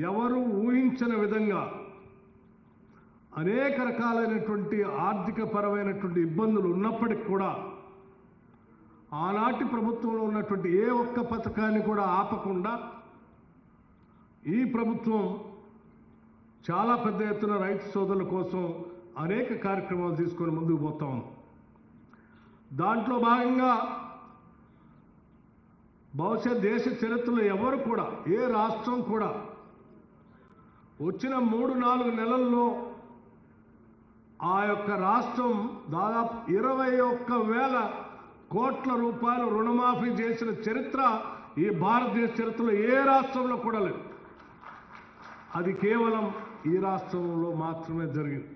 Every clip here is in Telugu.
ఎవరు ఊహించని విధంగా అనేక రకాలైనటువంటి ఆర్థిక పరమైనటువంటి ఇబ్బందులు ఉన్నప్పటికీ కూడా ఆనాటి ప్రభుత్వంలో ఉన్నటువంటి ఏ ఒక్క పథకాన్ని కూడా ఆపకుండా ఈ ప్రభుత్వం చాలా పెద్ద ఎత్తున రైతు సోదరుల కోసం అనేక కార్యక్రమాలు తీసుకొని ముందుకు పోతా ఉంది. దాంట్లో భాగంగా బహుశా దేశ చరిత్రలో ఎవరు కూడా ఏ రాష్ట్రం కూడా వచ్చిన 3-4 నెలల్లో ఆ యొక్క రాష్ట్రం దాదాపు 21,000 కోట్ల రూపాయలు రుణమాఫీ చేసిన చరిత్ర ఈ భారతదేశ చరిత్రలో ఏ రాష్ట్రంలో కూడా లేదు. అది కేవలం ఈ రాష్ట్రంలో మాత్రమే జరిగింది.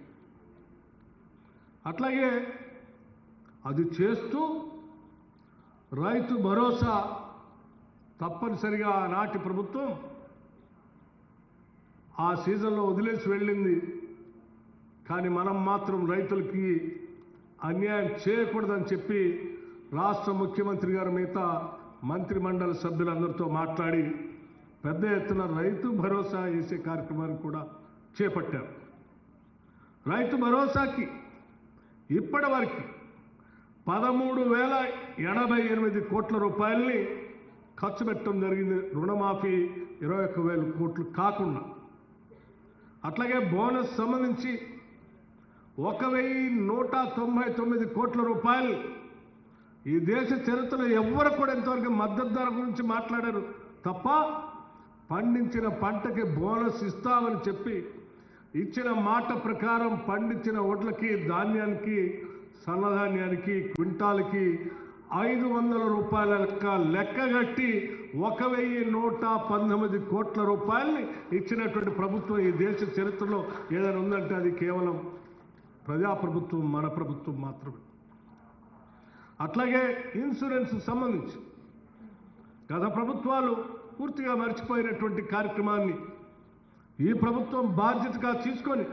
అట్లాగే అది చేస్తూ రైతు భరోసా తప్పనిసరిగా ఆనాటి ప్రభుత్వం ఆ సీజన్లో వదిలేసి వెళ్ళింది. కానీ మనం మాత్రం రైతులకి అన్యాయం చేయకూడదని చెప్పి రాష్ట్ర ముఖ్యమంత్రి గారు మిగతా మంత్రిమండలి సభ్యులందరితో మాట్లాడి పెద్ద ఎత్తున రైతు భరోసా వేసే కార్యక్రమాన్ని కూడా చేపట్టారు. రైతు భరోసాకి ఇప్పటి వరకు 13,088 కోట్ల రూపాయలని ఖర్చు పెట్టడం జరిగింది. రుణమాఫీ 21,000 కోట్లు కాకుండా. అట్లాగే బోనస్ సంబంధించి 1,199 కోట్ల రూపాయలు ఈ దేశ చరిత్రలో ఎవ్వరు కూడా ఇంతవరకు మద్దతు ధర గురించి మాట్లాడారు తప్ప పండించిన పంటకి బోనస్ ఇస్తామని చెప్పి ఇచ్చిన మాట ప్రకారం పండించిన వడ్లకి ధాన్యానికి సన్నధాన్యానికి క్వింటాల్కి 500 రూపాయల లెక్కగట్టి 1,119 కోట్ల రూపాయలని ఇచ్చినటువంటి ప్రభుత్వం ఈ దేశ చరిత్రలో ఏదైనా ఉందంటే అది కేవలం ప్రజాప్రభుత్వం, మన ప్రభుత్వం మాత్రమే. అట్లాగే ఇన్సూరెన్స్ సంబంధించి గత ప్రభుత్వాలు పూర్తిగా మర్చిపోయినటువంటి కార్యక్రమాన్ని ఈ ప్రభుత్వం బాధ్యతగా తీసుకొని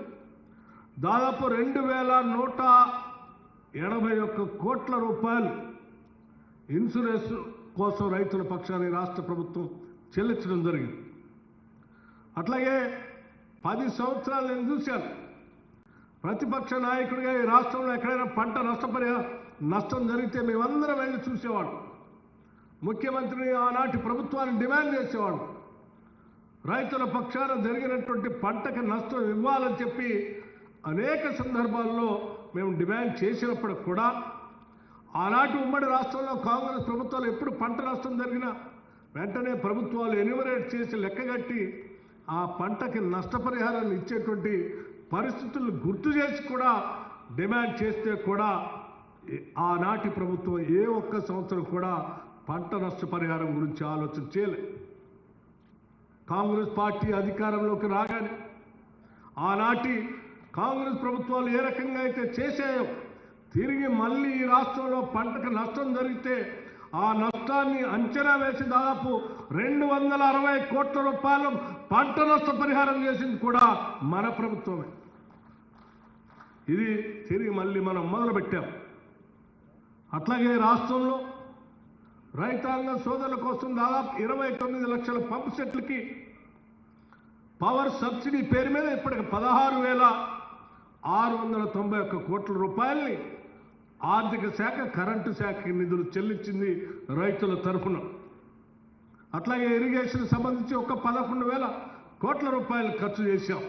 దాదాపు 2,181 కోట్ల రూపాయలు ఇన్సూరెన్స్ కోసం రైతుల పక్షాన్ని రాష్ట్ర ప్రభుత్వం చెల్లించడం జరిగింది. అట్లాగే 10 సంవత్సరాలు నేను చూశాను. ప్రతిపక్ష నాయకుడిగా ఈ రాష్ట్రంలో ఎక్కడైనా పంట నష్టం జరిగితే మేమందరం వెళ్ళి చూసేవాడు. ముఖ్యమంత్రిని ఆనాటి ప్రభుత్వాన్ని డిమాండ్ చేసేవాడు. రైతుల పక్షాన జరిగినటువంటి పంటకి నష్టం ఇవ్వాలని చెప్పి అనేక సందర్భాల్లో మేము డిమాండ్ చేసినప్పుడు కూడా ఆనాటి ఉమ్మడి రాష్ట్రంలో కాంగ్రెస్ ప్రభుత్వాలు ఎప్పుడు పంట నష్టం జరిగినా వెంటనే ప్రభుత్వాలు ఎన్యూమరేట్ చేసి లెక్కగట్టి ఆ పంటకి నష్టపరిహారాన్ని ఇచ్చేటువంటి పరిస్థితులను గుర్తు చేసి కూడా డిమాండ్ చేస్తే కూడా ఆనాటి ప్రభుత్వం ఏ ఒక్క సంవత్సరం కూడా పంట నష్టపరిహారం గురించి ఆలోచన చేయలేదు. కాంగ్రెస్ పార్టీ అధికారంలోకి రాగానే ఆనాటి కాంగ్రెస్ ప్రభుత్వాలు ఏ రకంగా అయితే చేశాయో తిరిగి మళ్ళీ ఈ రాష్ట్రంలో పంటకు నష్టం జరిగితే ఆ నష్టాన్ని అంచనా వేసి దాదాపు 260 కోట్ల రూపాయలు పంట నష్ట పరిహారం చేసింది కూడా మన ప్రభుత్వమే. ఇది తిరిగి మళ్ళీ మనం మొదలుపెట్టాం. అట్లాగే రాష్ట్రంలో రైతాంగ సోదరుల కోసం దాదాపు 29 లక్షల పంపు సెట్లకి పవర్ సబ్సిడీ పేరు మీద ఇప్పటికి 16,691 కోట్ల రూపాయల్ని ఆర్థిక శాఖ కరెంటు శాఖకి నిధులు చెల్లించింది రైతుల తరఫున. అట్లాగే ఇరిగేషన్ సంబంధించి ఒక 11,000 కోట్ల రూపాయలు ఖర్చు చేశాం.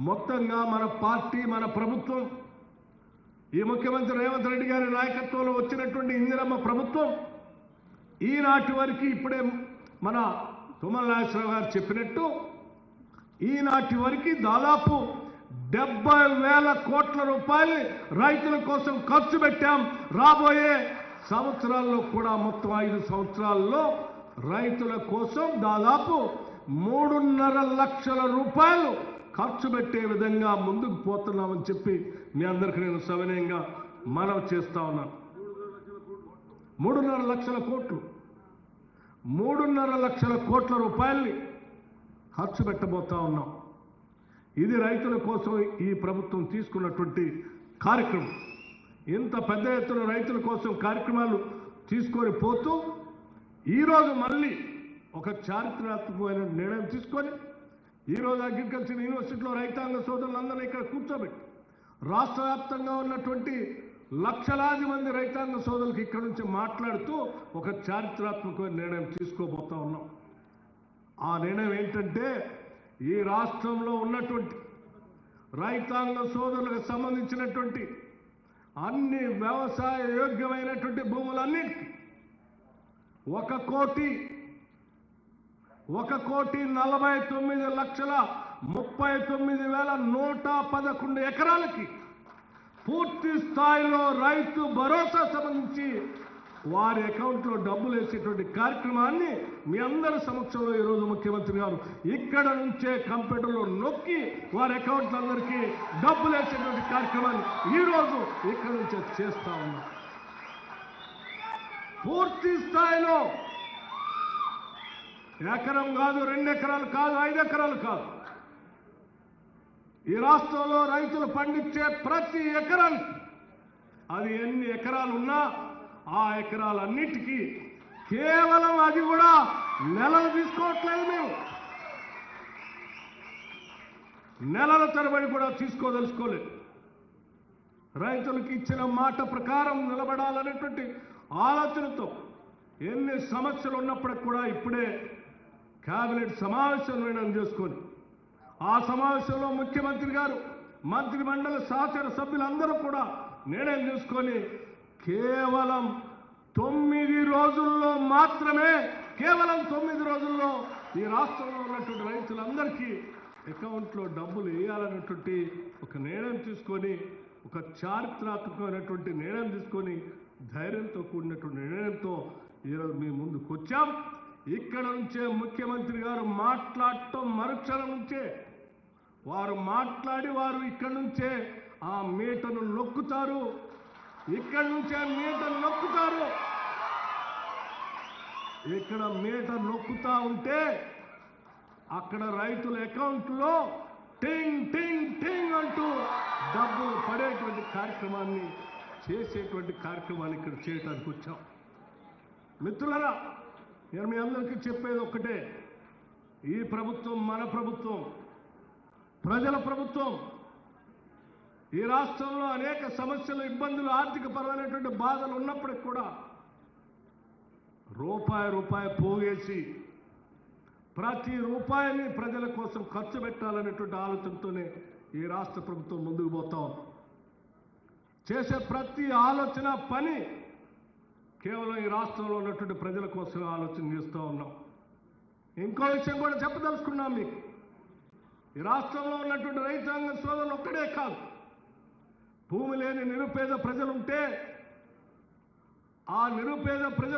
మొత్తంగా మన పార్టీ, మన ప్రభుత్వం, ఈ ముఖ్యమంత్రి రేవంత్ రెడ్డి గారి నాయకత్వంలో వచ్చినటువంటి ఇందిరమ్మ ప్రభుత్వం ఈనాటి వరకు ఇప్పుడే మన తుమ్మల నాగేశ్వరరావు గారు చెప్పినట్టు ఈనాటి వరకు దాదాపు 70,000 కోట్ల రూపాయలు రైతుల కోసం ఖర్చు పెట్టాం. రాబోయే సంవత్సరాల్లో కూడా మొత్తం 5 సంవత్సరాల్లో రైతుల కోసం దాదాపు 3.5 లక్షల రూపాయలు ఖర్చు పెట్టే విధంగా ముందుకు పోతున్నామని చెప్పి మీ అందరికీ నేను సవినయంగా మనవి చేస్తా ఉన్నాను. 3.5 లక్షల కోట్లు 3.5 లక్షల కోట్ల రూపాయల్ని ఖర్చు పెట్టబోతా ఉన్నాం. ఇది రైతుల కోసం ఈ ప్రభుత్వం తీసుకున్నటువంటి కార్యక్రమం. ఇంత పెద్ద ఎత్తున రైతుల కోసం కార్యక్రమాలు తీసుకొని పోతూ ఈరోజు మళ్ళీ ఒక చారిత్రాత్మకమైన నిర్ణయం తీసుకొని ఈరోజు అగ్రికల్చర్ యూనివర్సిటీలో రైతాంగ సోదరులందరినీ ఇక్కడ కూర్చోబెట్టి రాష్ట్ర వ్యాప్తంగా ఉన్నటువంటి లక్షలాది మంది రైతాంగ సోదరులకు ఇక్కడ నుంచి మాట్లాడుతూ ఒక చారిత్రాత్మకమైన నిర్ణయం తీసుకోబోతా ఉన్నాం. ఆ నిర్ణయం ఏంటంటే ఈ రాష్ట్రంలో ఉన్నటువంటి రైతాంగ సోదరులకు సంబంధించినటువంటి అన్ని వ్యవసాయ యోగ్యమైనటువంటి భూములన్నిటికీ 1,49,39,111 ఎకరాలకి పూర్తి స్థాయిలో రైతు భరోసా సంబంధించి వారి అకౌంట్లో డబ్బులు వేసేటువంటి కార్యక్రమాన్ని మీ అందరి సమక్షంలో ఈరోజు ముఖ్యమంత్రి గారు ఇక్కడ నుంచే కంప్యూటర్లో నొక్కి వారి అకౌంట్లందరికీ డబ్బులు వేసేటువంటి కార్యక్రమాన్ని ఈరోజు ఇక్కడ నుంచే చేస్తా ఉన్నాం. పూర్తి స్థాయిలో ఎకరం కాదు, 2 ఎకరాలు కాదు, 5 ఎకరాలు కాదు. ఈ రాష్ట్రంలో రైతులు పండించే ప్రతి ఎకరానికి అది ఎన్ని ఎకరాలు ఉన్నా ఆ ఎకరాలన్నిటికీ కేవలం అది కూడా నెలలు తీసుకోవట్లేదు. మేము నెలల తరబడి కూడా తీసుకోదలుచుకోలేదు. రైతులకు ఇచ్చిన మాట ప్రకారం నిలబడాలనేటువంటి ఆలోచనతో ఎన్ని సమస్యలు ఉన్నప్పటికి కూడా ఇప్పుడే కేబినెట్ సమావేశం నిర్ణయం చేసుకొని ఆ సమావేశంలో ముఖ్యమంత్రి గారు మంత్రి మండలి సహచర సభ్యులందరూ కూడా నిర్ణయం తీసుకొని కేవలం 9 రోజుల్లో మాత్రమే కేవలం 9 రోజుల్లో ఈ రాష్ట్రంలో ఉన్నటువంటి రైతులందరికీ అకౌంట్లో డబ్బులు వేయాలనేటువంటి ఒక నిర్ణయం తీసుకొని ఒక చారిత్రాత్మకమైనటువంటి నిర్ణయం తీసుకొని ధైర్యంతో కూడినటువంటి నిర్ణయంతో ఈరోజు మీ ముందుకు వచ్చాం. ఇక్కడ నుంచే ముఖ్యమంత్రి గారు మాట్లాడటం మరుక్షణం నుంచే వారు మాట్లాడి వారు ఇక్కడ నుంచే ఆ మీటను నొక్కుతారు. ఇక్కడ నుంచే మీటర్ నొక్కుతారు. ఇక్కడ మీటర్ నొక్కుతా ఉంటే అక్కడ రైతుల అకౌంట్లో టింగ్ టింగ్ టింగ్ అంటూ డబ్బులు పడేటువంటి కార్యక్రమాన్ని చేసేటువంటి కార్యక్రమాన్ని ఇక్కడ చేయడానికి వచ్చాం. మిత్రులారా, నేను మీ అందరికీ చెప్పేది ఒక్కటే, ఈ ప్రభుత్వం మన ప్రభుత్వం, ప్రజల ప్రభుత్వం. ఈ రాష్ట్రంలో అనేక సమస్యలు, ఇబ్బందులు, ఆర్థిక పరమైనటువంటి బాధలు ఉన్నప్పటికీ కూడా రూపాయి పోగేసి ప్రతి రూపాయిని ప్రజల కోసం ఖర్చు పెట్టాలనేటువంటి ఆలోచనతోనే ఈ రాష్ట్ర ప్రభుత్వం ముందుకు పోతాం. చేసే ప్రతి ఆలోచన పని కేవలం ఈ రాష్ట్రంలో ఉన్నటువంటి ప్రజల కోసం ఆలోచన చేస్తూ ఉన్నాం. ఇంకో విషయం కూడా చెప్పదలుచుకున్నాం మీకు. ఈ రాష్ట్రంలో ఉన్నటువంటి రైతాంగ సోదరులు ఒక్కడే కాదు, భూమి లేని నిరుపేద ప్రజలుంటే ఆ నిరుపేద ప్రజలు